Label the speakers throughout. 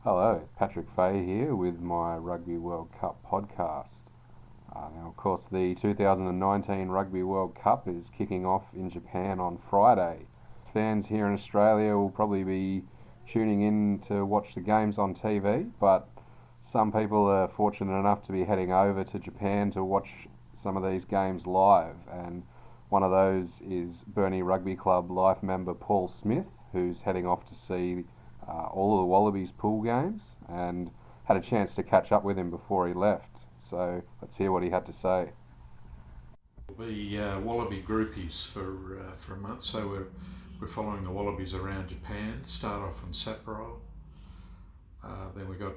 Speaker 1: Hello, Patrick Fahy here with my Rugby World Cup podcast. Now, of course, the 2019 Rugby World Cup is kicking off in Japan on Friday. Fans here in Australia will probably be tuning in to watch the games on TV, but some people are fortunate enough to be heading over to Japan to watch some of these games live, and one of those is Burnie Rugby Club life member Paul Smith, who's heading off to see all of the Wallabies pool games, and had a chance to catch up with him before he left. So let's hear what he had to say.
Speaker 2: We'll be Wallaby groupies for a month, so we're following the Wallabies around Japan. Start off in Sapporo, then we got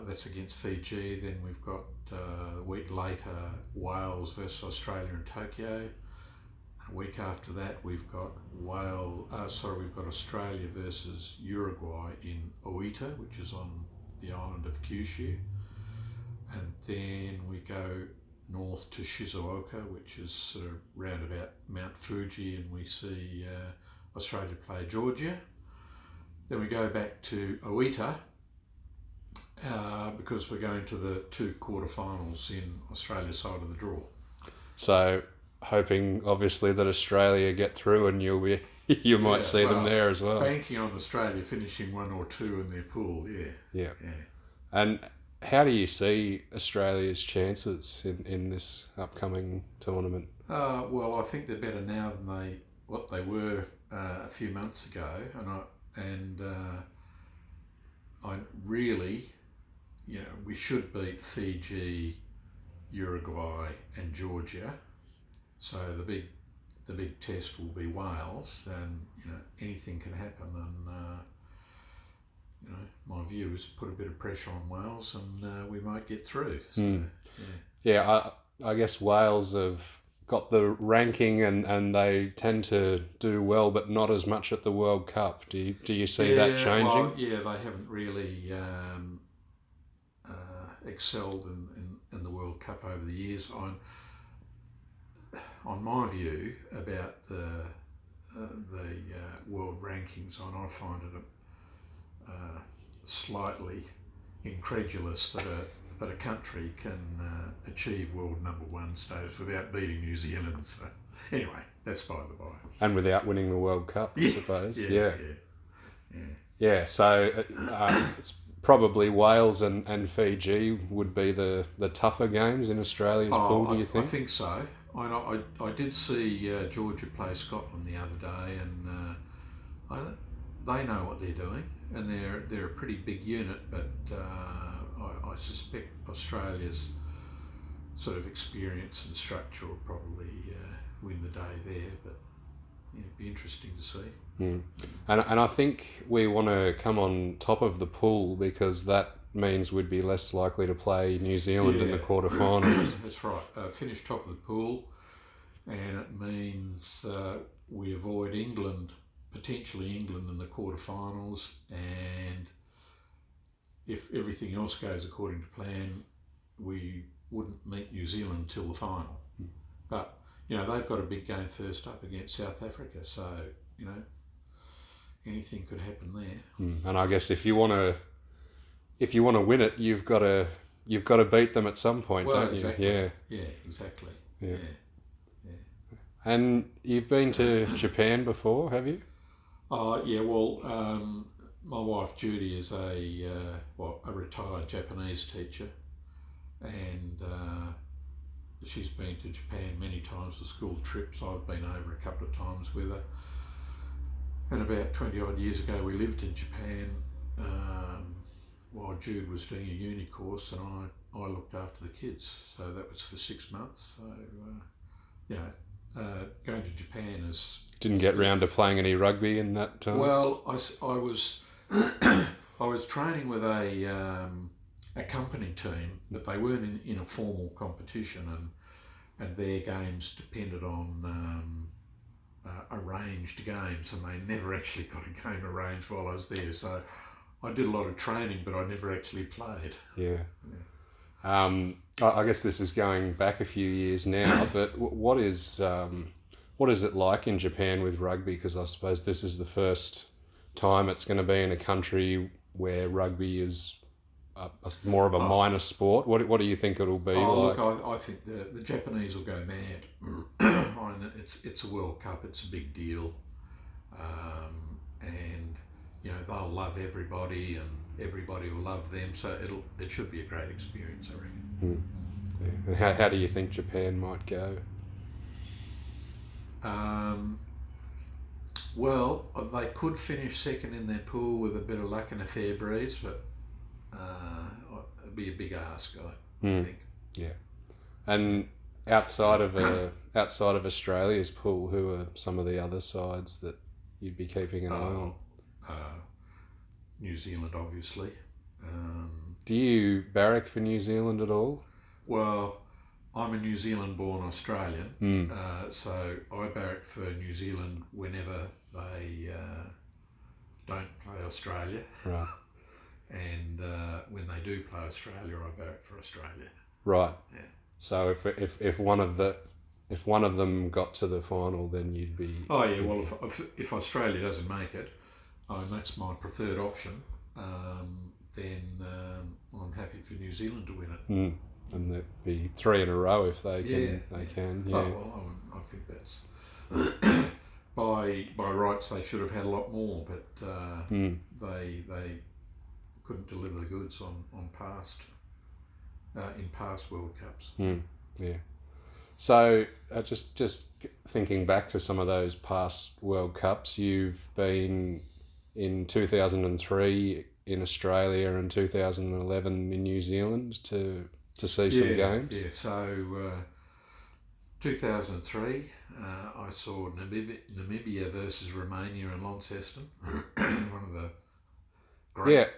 Speaker 2: that's against Fiji. Then we've got a week later Wales versus Australia in Tokyo. A week after that we've got we've got Australia versus Uruguay in Oita, which is on the island of Kyushu, and then we go north to Shizuoka, which is sort of round about Mount Fuji, and we see Australia play Georgia. Then we go back to Oita because we're going to the two quarterfinals in Australia's side of the draw.
Speaker 1: So hoping obviously that Australia get through and you might see them there as well.
Speaker 2: Banking on Australia finishing 1 or 2 in their pool,
Speaker 1: yeah. And how do you see Australia's chances in this upcoming tournament?
Speaker 2: Well, I think they're better now than what they were a few months ago, and I really, we should beat Fiji, Uruguay, and Georgia. So the big test will be Wales, and anything can happen. And my view is put a bit of pressure on Wales, and we might get through. So,
Speaker 1: I guess Wales have got the ranking, and they tend to do well, but not as much at the World Cup. Do you see that changing?
Speaker 2: Well, they haven't really excelled in the World Cup over the years. On my view about the world rankings, I find it slightly incredulous that a country can achieve world number one status without beating New Zealand. So anyway, that's by the by.
Speaker 1: And without winning the World Cup, I suppose.
Speaker 2: Yeah.
Speaker 1: So it's probably Wales and Fiji would be the tougher games in Australia's pool. Do you think?
Speaker 2: I think so. I did see Georgia play Scotland the other day, and they know what they're doing, and they're a pretty big unit. But I suspect Australia's sort of experience and structure will probably win the day there. But it'd be interesting to see.
Speaker 1: And I think we want to come on top of the pool because that means we'd be less likely to play New Zealand in the quarterfinals.
Speaker 2: That's right. Finish top of the pool, and it means we avoid potentially England in the quarterfinals, and if everything else goes according to plan, we wouldn't meet New Zealand until the final. But they've got a big game first up against South Africa, so anything could happen there.
Speaker 1: And I guess if you want to win it, you've got to beat them at some point, don't you?
Speaker 2: Exactly. Yeah, exactly. Yeah.
Speaker 1: And you've been to Japan before, have you?
Speaker 2: Yeah. Well, my wife Judy is a retired Japanese teacher, and she's been to Japan many times for school trips. I've been over a couple of times with her. And about 20 odd years ago, we lived in Japan while Jude was doing a uni course, and I looked after the kids. So that was for 6 months. So, going to Japan is...
Speaker 1: Didn't get round to playing any rugby in that time?
Speaker 2: Well, I was I was training with a company team, but they weren't in a formal competition, and their games depended on arranged games, and they never actually got a game arranged while I was there. So I did a lot of training, but I never actually played.
Speaker 1: Yeah. I guess this is going back a few years now, but what is it like in Japan with rugby? Because I suppose this is the first time it's going to be in a country where rugby is more of a
Speaker 2: Oh.
Speaker 1: minor sport? What do you think it'll be like?
Speaker 2: Look, I think the Japanese will go mad. It's a World Cup. It's a big deal, and they'll love everybody, and everybody will love them. So it should be a great experience, I reckon.
Speaker 1: Yeah. And how do you think Japan might go?
Speaker 2: Well, they could finish second in their pool with a bit of luck and a fair breeze, but it'd be a big ask, I think.
Speaker 1: Yeah. And outside of Australia's pool, who are some of the other sides that you'd be keeping an eye on?
Speaker 2: New Zealand, obviously.
Speaker 1: Do you barrack for New Zealand at all?
Speaker 2: Well, I'm a New Zealand-born Australian, so I barrack for New Zealand whenever they don't play Australia.
Speaker 1: Right.
Speaker 2: And when they do play Australia, I barrack for Australia.
Speaker 1: Right.
Speaker 2: Yeah.
Speaker 1: So if one of them got to the final, then you'd be.
Speaker 2: Oh yeah. Well, if Australia doesn't make it, that's my preferred option. Then I'm happy for New Zealand to win it.
Speaker 1: And there'd be 3 in a row if they can. They can. Yeah.
Speaker 2: Oh, well, I think that's by rights they should have had a lot more, but they couldn't deliver the goods on past in past World Cups.
Speaker 1: Yeah. So just thinking back to some of those past World Cups, you've been in 2003 in Australia and 2011 in New Zealand to see some games.
Speaker 2: Yeah. So 2003, I saw Namibia versus Romania in Launceston, one of the great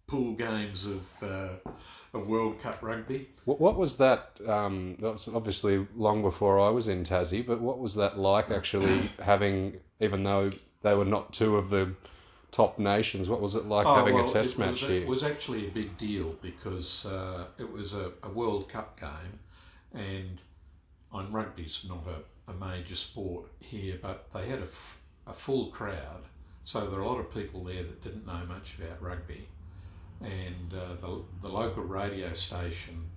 Speaker 2: pool games of World Cup rugby.
Speaker 1: What was that? That was obviously long before I was in Tassie, but what was that like actually having, even though they were not two of the top nations, what was it like having a test match here?
Speaker 2: It was actually a big deal because it was a World Cup game, and rugby's not a major sport here, but they had a full crowd, so there were a lot of people there that didn't know much about rugby. And the local radio station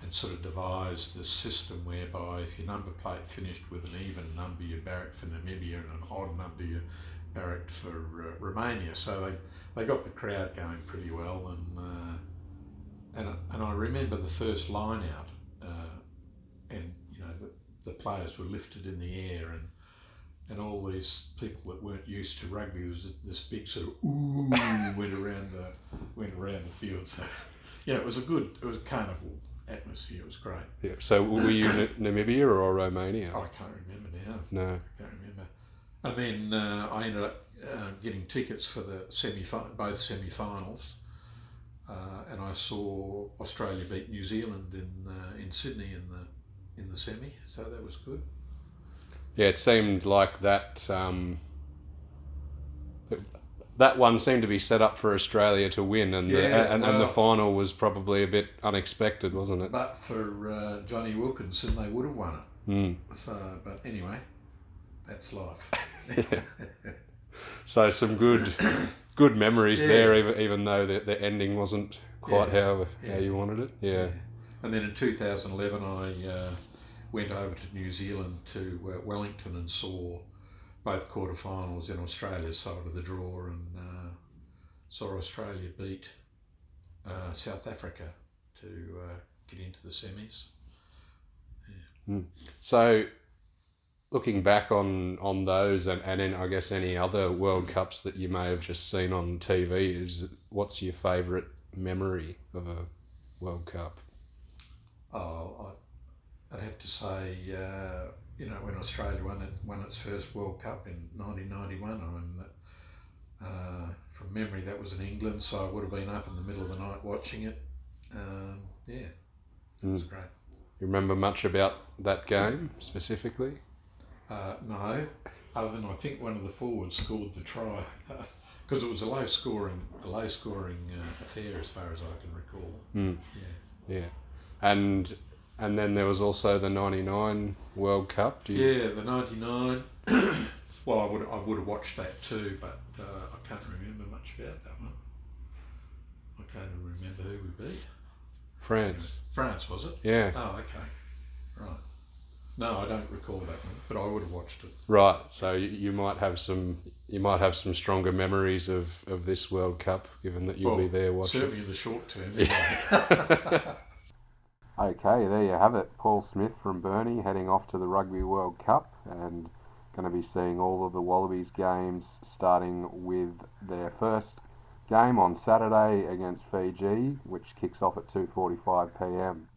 Speaker 2: had sort of devised this system whereby if your number plate finished with an even number, you barracked for Namibia, and an odd number, you barracked for Romania. So they got the crowd going pretty well, and I remember the first line out, and the players were lifted in the air, and all these people that weren't used to rugby, there was this big sort of ooh went around the field. So it was a carnival atmosphere. It was great.
Speaker 1: Yeah. So were you Namibia or Romania?
Speaker 2: I can't remember now.
Speaker 1: No,
Speaker 2: I can't remember. And then I ended up getting tickets for the both semi-finals, and I saw Australia beat New Zealand in Sydney in the semi. So that was good.
Speaker 1: Yeah, it seemed like that that one seemed to be set up for Australia to win, and the final was probably a bit unexpected, wasn't it?
Speaker 2: But for Johnny Wilkinson, they would have won it. So, but anyway, that's life.
Speaker 1: Yeah. So some good memories there, even though the ending wasn't quite how you wanted it. Yeah.
Speaker 2: And then in 2011, I went over to New Zealand to Wellington and saw both quarterfinals in Australia's side of the draw, and saw Australia beat South Africa to get into the semis. Yeah.
Speaker 1: So looking back on those and in, I guess, any other World Cups that you may have just seen on TV, what's your favourite memory of a World Cup?
Speaker 2: I'd have to say, when Australia won its first World Cup in 1991, from memory that was in England, so I would have been up in the middle of the night watching it. It was great.
Speaker 1: You remember much about that game specifically?
Speaker 2: No, other than I think one of the forwards scored the try, because it was a low scoring affair as far as I can recall.
Speaker 1: Yeah. And then there was also the '99 World Cup.
Speaker 2: The '99. Well, I would have watched that too, but I can't remember much about that one. can't even remember who we beat.
Speaker 1: France.
Speaker 2: France, was it?
Speaker 1: Yeah.
Speaker 2: Oh, okay. Right. No, I don't recall that one, but I would have watched it.
Speaker 1: Right. So you might have some stronger memories of this World Cup, given that you'll be there watching.
Speaker 2: Certainly in the short term.
Speaker 1: Yeah. Okay, there you have it. Paul Smith from Burnie heading off to the Rugby World Cup and going to be seeing all of the Wallabies games, starting with their first game on Saturday against Fiji, which kicks off at 2:45 p.m.